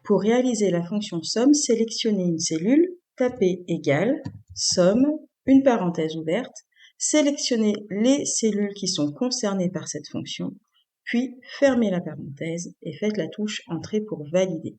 Pour réaliser la fonction somme, sélectionnez une cellule, tapez égal, somme, une parenthèse ouverte, sélectionnez les cellules qui sont concernées par cette fonction, puis fermez la parenthèse et faites la touche Entrée pour valider.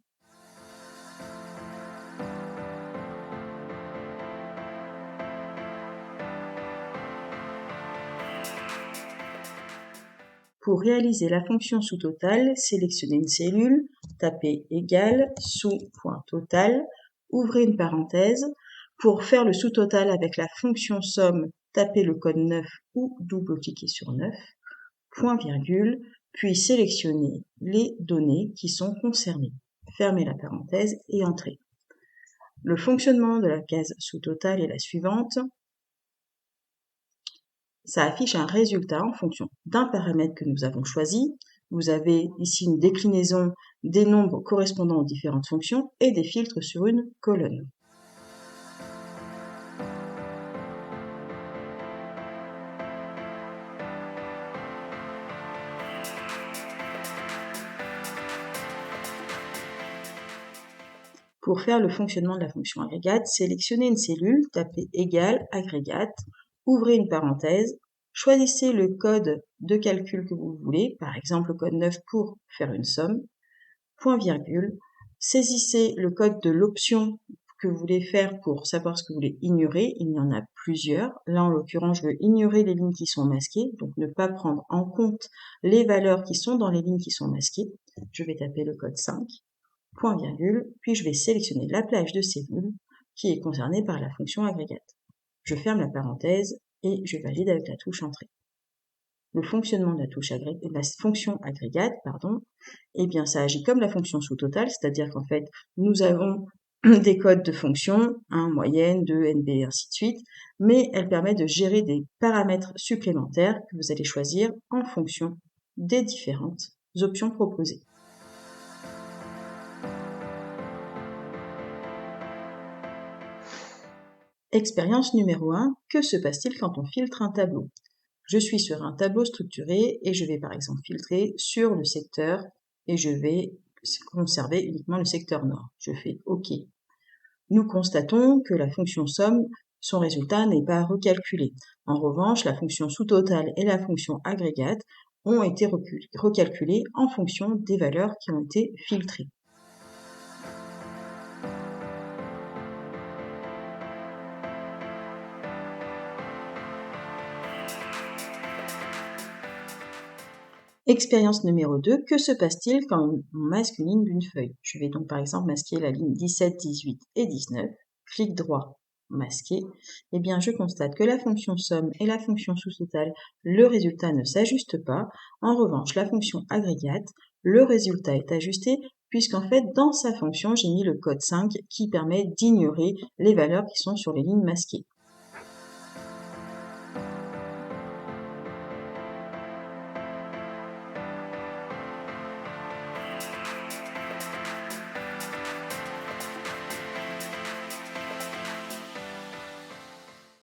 Pour réaliser la fonction sous-totale, sélectionnez une cellule, tapez égal, sous.total, ouvrez une parenthèse. Pour faire le sous-total avec la fonction somme, tapez le code 9 ou double-cliquez sur 9, point virgule, puis sélectionnez les données qui sont concernées. Fermez la parenthèse et entrez. Le fonctionnement de la case sous-total est la suivante. Ça affiche un résultat en fonction d'un paramètre que nous avons choisi. Vous avez ici une déclinaison des nombres correspondant aux différentes fonctions et des filtres sur une colonne. Pour faire le fonctionnement de la fonction agrégate, sélectionnez une cellule, tapez égal, agrégate, ouvrez une parenthèse, choisissez le code de calcul que vous voulez, par exemple le code 9 pour faire une somme, point virgule, saisissez le code de l'option que vous voulez faire pour savoir ce que vous voulez ignorer, il y en a plusieurs. Là, en l'occurrence, je veux ignorer les lignes qui sont masquées, donc ne pas prendre en compte les valeurs qui sont dans les lignes qui sont masquées. Je vais taper le code 5. Point virgule, puis je vais sélectionner la plage de cellules qui est concernée par la fonction agrégate. Je ferme la parenthèse et je valide avec la touche Entrée. Le fonctionnement de la fonction agrégate, eh bien ça agit comme la fonction sous-totale, c'est-à-dire qu'en fait, nous avons des codes de fonctions, 1, moyenne, 2, NB, et ainsi de suite, mais elle permet de gérer des paramètres supplémentaires que vous allez choisir en fonction des différentes options proposées. Expérience numéro 1, que se passe-t-il quand on filtre un tableau? Je suis sur un tableau structuré et je vais par exemple filtrer sur le secteur et je vais conserver uniquement le secteur nord. Je fais OK. Nous constatons que la fonction somme, son résultat n'est pas recalculé. En revanche, la fonction sous-totale et la fonction agrégate ont été recalculées en fonction des valeurs qui ont été filtrées. Expérience numéro 2, que se passe-t-il quand on masque une ligne d'une feuille? Je vais donc par exemple masquer la ligne 17, 18 et 19, clic droit, masquer. Eh bien, je constate que la fonction somme et la fonction sous-totale, le résultat ne s'ajuste pas. En revanche, la fonction agrégate, le résultat est ajusté puisqu'en fait, dans sa fonction, j'ai mis le code 5 qui permet d'ignorer les valeurs qui sont sur les lignes masquées.